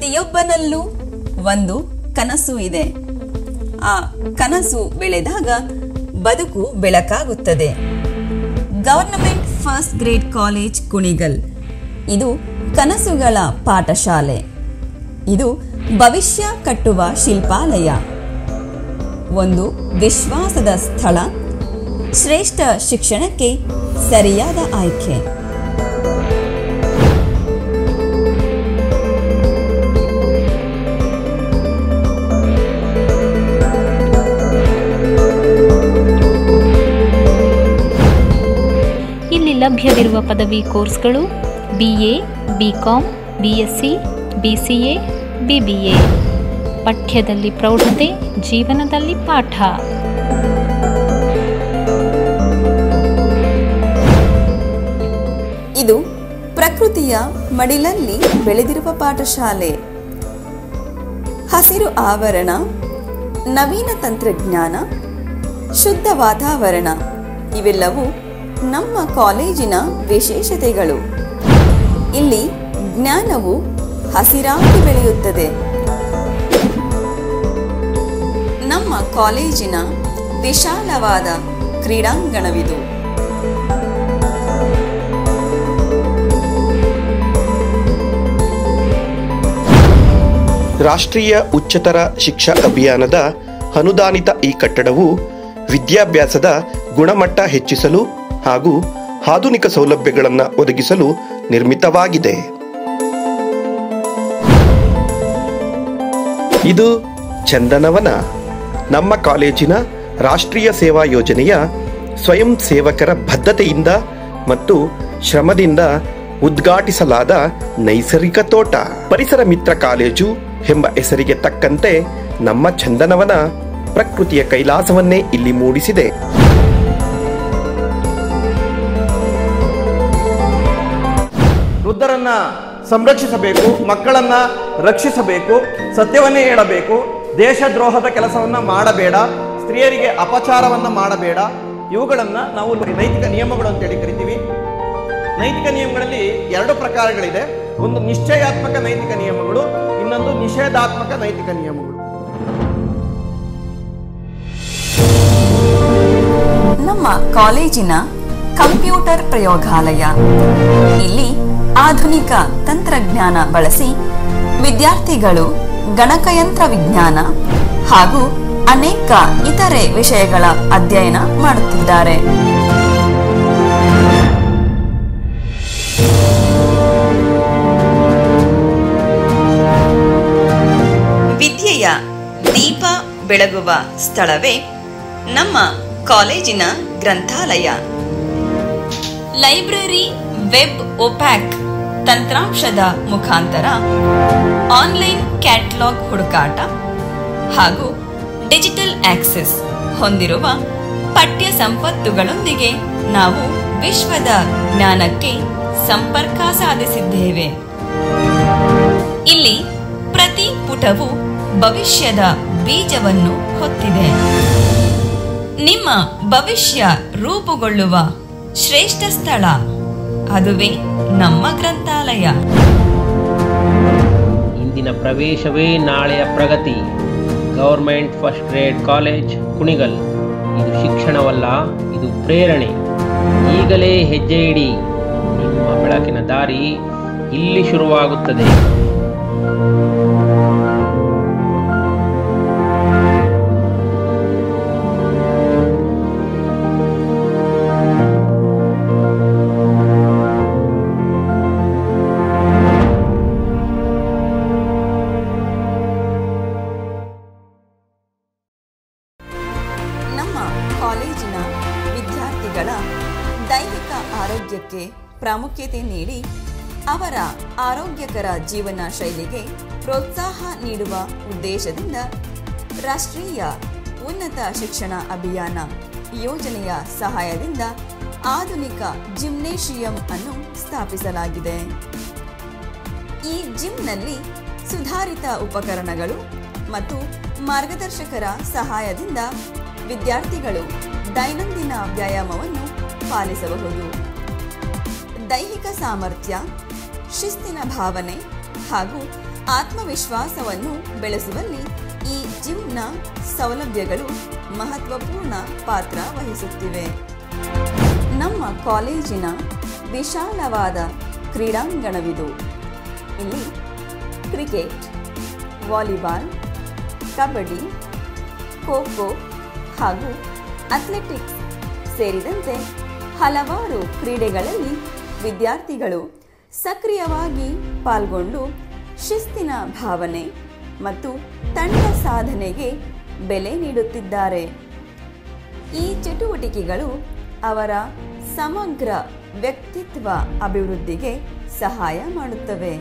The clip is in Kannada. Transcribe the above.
ಪ್ರತಿಯೊಬ್ಬನಲ್ಲೂ ಒಂದು ಕನಸು ಇದೆ. ಆ ಕನಸು ಬೆಳೆದಾಗ ಬದುಕು ಬೆಳಕಾಗುತ್ತದೆ. Government first grade college Kunigal ಇದು ಕನಸುಗಳ ಪಾಠಶಾಲೆ. ಇದು ಭವಿಷ್ಯ ಕಟ್ಟುವ ಶಿಲ್ಪಾಲಯ. ಒಂದು ವಿಶ್ವಾಸದ ಸ್ಥಳ, ಶ್ರೇಷ್ಠ ಶಿಕ್ಷಣಕ್ಕೆ ಸರಿಯಾದ ಆಯ್ಕೆ. ಇಲ್ಲಿ ಲಭ್ಯವಿರುವ ಪದವಿ ಕೋರ್ಸ್ಗಳು BA, BCom, BSc, BCA, BBA. ಪಠ್ಯದಲ್ಲಿ ಪ್ರೌಢತೆ, ಜೀವನದಲ್ಲಿ ಪಾಠ. ಇದು ಪ್ರಕೃತಿಯ ಮಡಿಲಲ್ಲಿ ಬೆಳೆದಿರುವ ಪಾಠಶಾಲೆ. ಹಸಿರು ಆವರಣ, ನವೀನ ತಂತ್ರಜ್ಞಾನ, ಶುದ್ಧ ವಾತಾವರಣ ಇವೆಲ್ಲವೂ ನಮ್ಮ ಕಾಲೇಜಿನ ವಿಶೇಷತೆಗಳು. ಇಲ್ಲಿ ಜ್ಞಾನವು ಹಸಿರಾಗಿ ಬೆಳೆಯುತ್ತದೆ. ನಮ್ಮ ಕಾಲೇಜಿನ ವಿಶಾಲವಾದ ಕ್ರೀಡಾಂಗಣವಿದು. ರಾಷ್ಟ್ರೀಯ ಉಚ್ಚತರ ಶಿಕ್ಷಾ ಅಭಿಯಾನದ ಅನುದಾನಿತ ಈ ಕಟ್ಟಡವು ವಿದ್ಯಾಭ್ಯಾಸದ ಗುಣಮಟ್ಟ ಹೆಚ್ಚಿಸಲು ಹಾಗೂ ಆಧುನಿಕ ಸೌಲಭ್ಯಗಳನ್ನು ಒದಗಿಸಲು ನಿರ್ಮಿತವಾಗಿದೆ. ಇದು ಚಂದನವನ, ನಮ್ಮ ಕಾಲೇಜಿನ ರಾಷ್ಟ್ರೀಯ ಸೇವಾ ಯೋಜನೆಯ ಸ್ವಯಂ ಸೇವಕರ ಬದ್ಧತೆಯಿಂದ ಮತ್ತು ಶ್ರಮದಿಂದ ಉದ್ಘಾಟಿಸಲಾದ ನೈಸರ್ಗಿಕ ತೋಟ. ಪರಿಸರ ಮಿತ್ರ ಕಾಲೇಜು ಎಂಬ ಹೆಸರಿಗೆ ತಕ್ಕಂತೆ ನಮ್ಮ ಚಂದನವನ ಪ್ರಕೃತಿಯ ಕೈಲಾಸವನ್ನೇ ಇಲ್ಲಿ ಮೂಡಿಸಿದೆ. ವೃದ್ಧರನ್ನ ಸಂರಕ್ಷಿಸಬೇಕು, ಮಕ್ಕಳನ್ನ ರಕ್ಷಿಸಬೇಕು, ಸತ್ಯವನ್ನೇ ಹೇಳಬೇಕು, ದೇಶದ್ರೋಹದ ಕೆಲಸವನ್ನ ಮಾಡಬೇಡ, ಸ್ತ್ರೀಯರಿಗೆ ಅಪಚಾರವನ್ನ ಮಾಡಬೇಡ. ಇವುಗಳನ್ನ ನಾವು ನೈತಿಕ ನಿಯಮಗಳು ಅಂತೇಳಿ ಕರಿತೀವಿ. ನೈತಿಕ ನಿಯಮಗಳಲ್ಲಿ 2 ಪ್ರಕಾರಗಳಿದೆ. ಒಂದು ನಿಶ್ಚಯಾತ್ಮಕ ನೈತಿಕ ನಿಯಮಗಳು, ಇನ್ನೊಂದು ನಿಷೇಧಾತ್ಮಕ ನೈತಿಕ ನಿಯಮಗಳು. ನಮ್ಮ ಕಾಲೇಜಿನ ಕಂಪ್ಯೂಟರ್ ಪ್ರಯೋಗಾಲಯ. ಇಲ್ಲಿ ಆಧುನಿಕ ತಂತ್ರಜ್ಞಾನ ಬಳಸಿ ವಿದ್ಯಾರ್ಥಿಗಳು ಗಣಕಯಂತ್ರ ವಿಜ್ಞಾನ ಹಾಗೂ ಅನೇಕ ಇತರೆ ವಿಷಯಗಳ ಅಧ್ಯಯನ ಮಾಡುತ್ತಿದ್ದಾರೆ. ವಿದ್ಯೆಯ ದೀಪ ಬೆಳಗುವ ಸ್ಥಳವೇ ನಮ್ಮ ಕಾಲೇಜಿನ ಗ್ರಂಥಾಲಯ. ಲೈಬ್ರರಿ ವೆಬ್ ಒಪ್ಯಾಕ್ ತಂತ್ರಾಂಶದ ಮುಖಾಂತರ ಆನ್ಲೈನ್ ಕ್ಯಾಟಲಾಗ್ ಹುಡುಕಾಟ ಹಾಗೂ ಡಿಜಿಟಲ್ ಆಕ್ಸೆಸ್ ಹೊಂದಿರುವ ಪಠ್ಯ ಸಂಪತ್ತುಗಳೊಂದಿಗೆ ನಾವು ವಿಶ್ವದ ಜ್ಞಾನಕ್ಕೆ ಸಂಪರ್ಕ ಸಾಧಿಸಿದ್ದೇವೆ. ಇಲ್ಲಿ ಪ್ರತಿ ಪುಟವು ಭವಿಷ್ಯದ ಬೀಜವನ್ನು ಹೊತ್ತಿದೆ. ನಿಮ್ಮ ಭವಿಷ್ಯ ರೂಪುಗೊಳ್ಳುವ ಶ್ರೇಷ್ಠ ಸ್ಥಳ, ಅದುವೇ ನಮ್ಮ ಗ್ರಂಥಾಲಯ. ಇಂದಿನ ಪ್ರವೇಶವೇ ನಾಳೆಯ ಪ್ರಗತಿ. Government first grade college Kunigal. ಇದು ಶಿಕ್ಷಣವಲ್ಲ, ಇದು ಪ್ರೇರಣೆ. ಈಗಲೇ ಹೆಜ್ಜೆ ಇಡಿ. ನಿಮ್ಮ ಬೆಳಕಿನ ದಾರಿ ಇಲ್ಲಿ ಶುರುವಾಗುತ್ತದೆ. ಕಾಲೇಜಿನ ವಿದ್ಯಾರ್ಥಿಗಳ ದೈಹಿಕ ಆರೋಗ್ಯಕ್ಕೆ ಪ್ರಾಮುಖ್ಯತೆ ನೀಡಿ ಅವರ ಆರೋಗ್ಯಕರ ಜೀವನ ಶೈಲಿಗೆ ಪ್ರೋತ್ಸಾಹ ನೀಡುವ ಉದ್ದೇಶದಿಂದ ರಾಷ್ಟ್ರೀಯ ಉನ್ನತ ಶಿಕ್ಷಣ ಅಭಿಯಾನ ಯೋಜನೆಯ ಸಹಾಯದಿಂದ ಆಧುನಿಕ ಜಿಮ್ನೇಷಿಯಂ ಅನ್ನು ಸ್ಥಾಪಿಸಲಾಗಿದೆ. ಈ ಜಿಮ್ನಲ್ಲಿ ಸುಧಾರಿತ ಉಪಕರಣಗಳು ಮತ್ತು ಮಾರ್ಗದರ್ಶಕರ ಸಹಾಯದಿಂದ ವಿದ್ಯಾರ್ಥಿಗಳು ದೈನಂದಿನ ವ್ಯಾಯಾಮವನ್ನು ಪಾಲಿಸಬಹುದು. ದೈಹಿಕ ಸಾಮರ್ಥ್ಯ, ಶಿಸ್ತಿನ ಭಾವನೆ ಹಾಗೂ ಆತ್ಮವಿಶ್ವಾಸವನ್ನು ಬೆಳೆಸುವಲ್ಲಿ ಈ ಜಿಮ್ನ ಸೌಲಭ್ಯಗಳು ಮಹತ್ವಪೂರ್ಣ ಪಾತ್ರ ವಹಿಸುತ್ತಿವೆ. ನಮ್ಮ ಕಾಲೇಜಿನ ವಿಶಾಲವಾದ ಕ್ರೀಡಾಂಗಣವಿದು. ಇಲ್ಲಿ ಕ್ರಿಕೆಟ್, ವಾಲಿಬಾಲ್, ಕಬಡ್ಡಿ, ಖೋ ಖೋ ಹಾಗೂ ಅಥ್ಲೆಟಿಕ್ಸ್ ಸೇರಿದಂತೆ ಹಲವಾರು ಕ್ರೀಡೆಗಳಲ್ಲಿ ವಿದ್ಯಾರ್ಥಿಗಳು ಸಕ್ರಿಯವಾಗಿ ಪಾಲ್ಗೊಂಡು ಶಿಸ್ತಿನ ಭಾವನೆ ಮತ್ತು ತಂಡ ಸಾಧನೆಗೆ ಬೆಲೆ ನೀಡುತ್ತಿದ್ದಾರೆ. ಈ ಚಟುವಟಿಕೆಗಳು ಅವರ ಸಮಗ್ರ ವ್ಯಕ್ತಿತ್ವ ಅಭಿವೃದ್ಧಿಗೆ ಸಹಾಯ ಮಾಡುತ್ತವೆ.